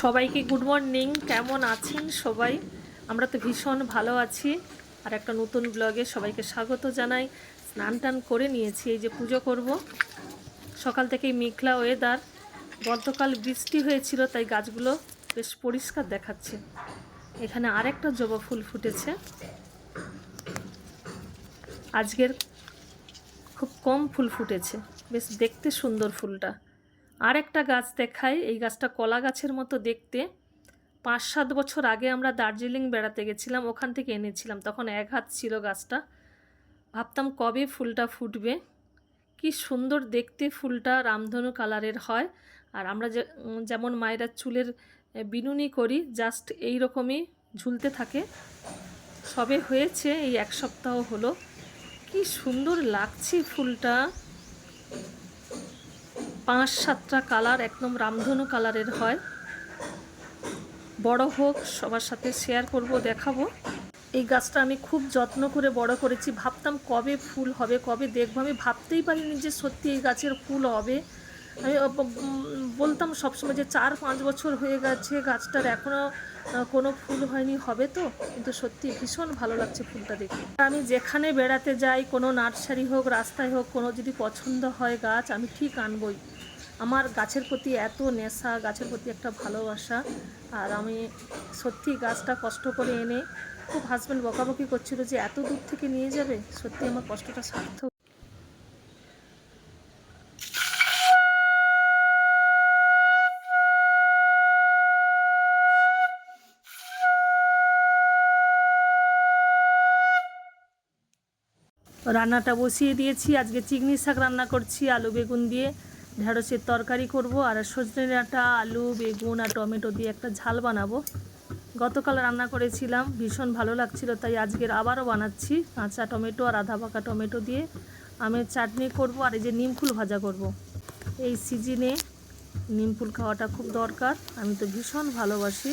সবাইকে good morning. কেমন আছেন সবাই? আমরা তো ভীষণ ভালো আছি। আর একটা নতুন ব্লগে সবাইকে স্বাগত জানাই। স্নান টান করে নিয়েছি, এই যে পুজো করব। সকাল থেকেই মেঘলা ওয়েদার, গতকাল বৃষ্টি হয়েছিল তাই গাছগুলো বেশ পরিষ্কার দেখাচ্ছে। এখানে আরেকটা জবা ফুল ফুটেছে, আজকের খুব কম ফুল ফুটেছে, বেশ দেখতে সুন্দর ফুলটা। আর একটা গাছ দেখাই, এই গাছটা কলা গাছের মতো দেখতে। 5-7 বছর আগে আমরা দার্জিলিং বেড়াতে গেছিলাম, ওখান থেকে এনেছিলাম, তখন এক হাত ছিল গাছটা। ভাবতাম কবে ফুলটা ফুটবে। কি সুন্দর দেখতে ফুলটা, রামধনু কালারের হয়। আর আমরা যেমন মায়েরা চুলের বিনুনি করি, জাস্ট এই রকমই ঝুলতে থাকে। সবে হয়েছে, এই 1 সপ্তাহ হলো। কি সুন্দর লাগছে ফুলটা, 5-7টা কালার, একদম রামধনু কালারের হয়। বড় হোক, সবার সাথে শেয়ার করব, দেখাবো। এই গাছটা আমি খুব যত্ন করে বড় করেছি। ভাবতাম কবে ফুল হবে, কবে দেখবো। আমি ভাবতেই পারিনি যে সত্যি এই গাছের ফুল হবে। আমি বলতাম সবসময় যে 4-5 বছর হয়ে গেছে গাছটার, এখনও কোনো ফুল হয়নি, হবে তো। কিন্তু সত্যি ভীষণ ভালো লাগছে ফুলটা দেখে। আমি যেখানে বেড়াতে যাই, কোনো নার্সারি হোক, রাস্তায় হোক, কোনো যদি পছন্দ হয় গাছ, আমি ঠিক আনবই। আমার গাছের প্রতি এত নেশা, গাছের প্রতি একটা ভালোবাসা। আর আমি সত্যি গাছটা কষ্ট করে এনে, খুব হাজব্যান্ড বকাবকি করছিল যে এত দূর থেকে নিয়ে যাবে। সত্যি আমার কষ্টটা সার্থক। রান্নাটা বসিয়ে দিয়েছি। আজকে চিংড়ি শাক রান্না করছি, আলু বেগুন দিয়ে ঢেঁড়সের তরকারি করব। আর সজনে ডাঁটা, আলু, বেগুন আর টমেটো দিয়ে একটা ঝাল বানাবো। গতকাল রান্না করেছিলাম, ভীষণ ভালো লাগছিল, তাই আজকের আবারও বানাচ্ছি। কাঁচা টমেটো আর আধা পাকা টমেটো দিয়ে আমের চাটনি করব। আর এই যে নিমফুল ভাজা করব। এই সিজনে নিমফুল খাওয়াটা খুব দরকার, আমি তো ভীষণ ভালোবাসি।